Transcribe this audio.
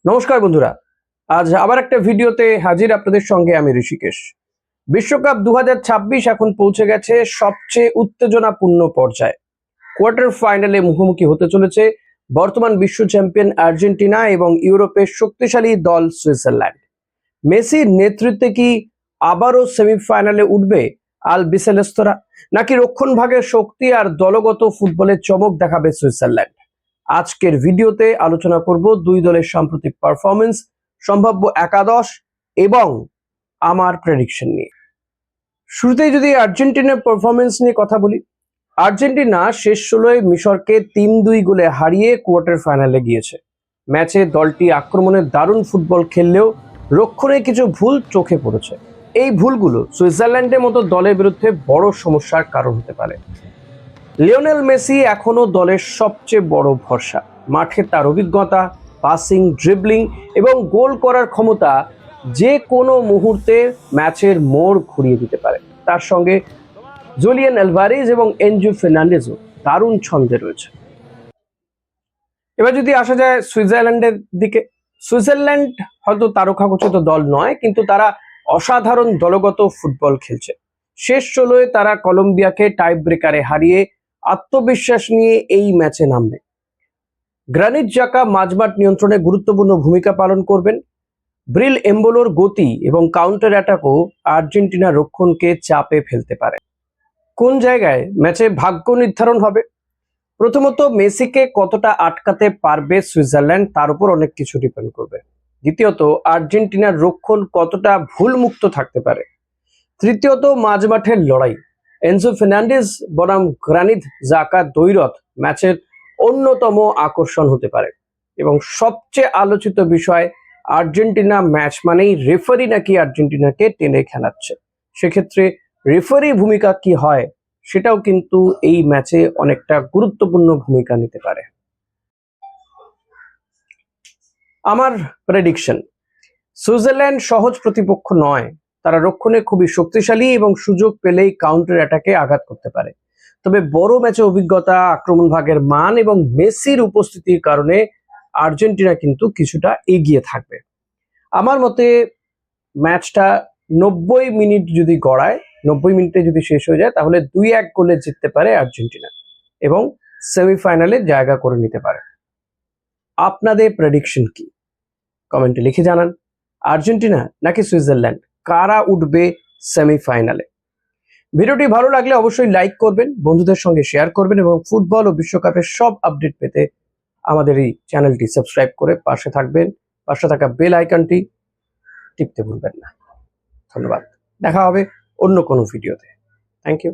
নমস্কার বন্ধুরা, আজ আবার একটা ভিডিওতে হাজির আপনাদের সঙ্গে আমি ঋষিকেশ। বিশ্বকাপ 2026 এখন পৌঁছে গেছে সবচেয়ে উত্তেজনাপূর্ণ পর্যায়ে। কোয়ার্টার ফাইনালে মুখোমুখি হতে চলেছে বর্তমান বিশ্ব চ্যাম্পিয়ন আর্জেন্টিনা এবং ইউরোপের শক্তিশালী দল সুইজারল্যান্ড। মেসির নেতৃত্বে কি আবারও সেমিফাইনালে উঠবে আল বিসেলেস্তরা, নাকি রক্ষণভাগের শক্তি আর দলগত ফুটবলের চমক দেখাবে সুইজারল্যান্ড? আজকের ভিডিওতে আলোচনা করব দুই দলের সাম্প্রতিক পারফরমেন্স, সম্ভাব্য একাদশ এবং আমার প্রেডিকশন নিয়ে। শুরুতেই যদি আর্জেন্টিনার পারফরমেন্স নিয়ে কথা বলি, আর্জেন্টিনা শেষ 16-য় মিশরকে 3-2 গোলে হারিয়ে কোয়ার্টার ফাইনালে গিয়েছে। ম্যাচে দলটি আক্রমণে দারুণ ফুটবল খেললেও রক্ষণে কিছু ভুল চোখে পড়েছে। এই ভুলগুলো সুইজারল্যান্ডের মতো দলের বিরুদ্ধে বড় সমস্যার কারণ হতে পারে। লিওনেল মেসি এখনো দলের সবচেয়ে বড় ভরসা। মাঠে তার অভিজ্ঞতা, পাসিং, ড্রিবলিং এবং গোল করার ক্ষমতা যে কোনো মুহূর্তে ম্যাচের মোড় ঘুরিয়ে দিতে পারে। তার সঙ্গে জুলিয়ান আলভারেজ এবং এনজো ফার্নান্ডেজও দারুণ ছন্দে রয়েছে। এবার যদি আসা যায় সুইজারল্যান্ডের দিকে, সুইজারল্যান্ড হয়তো তারকাখচিত দল নয়, কিন্তু তারা অসাধারণ দলগত ফুটবল খেলছে। শেষ 16-য় তারা কলম্বিয়াকে টাই ব্রেকারে হারিয়ে আত্মবিশ্বাস নিয়ে এই ম্যাচে নামবে। গ্রানিট জাকা মাঝমাঠ নিয়ন্ত্রণে গুরুত্বপূর্ণ ভূমিকা পালন করবেন। ব্রিল এম্বোলোর গতি এবং কাউন্টার অ্যাটাকও আর্জেন্টিনা রক্ষণকে চাপে ফেলতে পারে। কোন জায়গায় ম্যাচে ভাগ্য নির্ধারণ হবে? প্রথমত, মেসিকে কতটা আটকাতে পারবে সুইজারল্যান্ড, তার উপর অনেক কিছু ডিপেন্ড করবে। দ্বিতীয়ত, আর্জেন্টিনার রক্ষণ কতটা ভুল মুক্ত থাকতে পারে। তৃতীয়ত, মাঝমাঠের লড়াই। এনজো ফার্নান্ডেজ বনাম গ্রানিট জাকা দ্বৈরথ ম্যাচের অন্যতম আকর্ষণ হতে পারে। এবং সবচেয়ে আলোচিত বিষয়, আর্জেন্টিনা ম্যাচ মানেই রেফারি নাকি আর্জেন্টিনাকে টেনে খেলাচ্ছে। সেক্ষেত্রে রেফারি ভূমিকা কি হয় সেটাও কিন্তু এই ম্যাচে অনেকটা গুরুত্বপূর্ণ ভূমিকা নিতে পারে। আমার প্রেডিকশন, সুইজারল্যান্ড সহজ প্রতিপক্ষ নয়। তারা রক্ষণে খুবই শক্তিশালী এবং সুযোগ পেলেই কাউন্টার অ্যাটাকে আঘাত করতে পারে। তবে বড় ম্যাচে অভিজ্ঞতা, আক্রমণ ভাগের মান এবং মেসির উপস্থিতির কারণে আর্জেন্টিনা কিন্তু কিছুটা এগিয়ে থাকবে। আমার মতে ম্যাচটা 90 মিনিট যদি গড়ায়, 90 মিনিটে যদি শেষ হয়ে যায়, তাহলে 2-1 গোলে জিততে পারে আর্জেন্টিনা এবং সেমিফাইনালে জায়গা করে নিতে পারে। আপনাদের প্রেডিকশন কি? কমেন্টে লিখে জানান। আর্জেন্টিনা নাকি সুইজারল্যান্ড, কারা উঠবে সেমিফাইনালে? ভিডিওটি ভালো লাগলে অবশ্যই লাইক করবেন, বন্ধুদের সঙ্গে শেয়ার করবেন এবং ফুটবল ও বিশ্বকাপের সব আপডেট পেতে আমাদের এই চ্যানেলটি সাবস্ক্রাইব করে পাশে থাকবেন। পাশে থাকা বেল আইকনটি টিপতে ভুলবেন না। ধন্যবাদ। দেখা হবে অন্য কোনো ভিডিওতে। Thank you.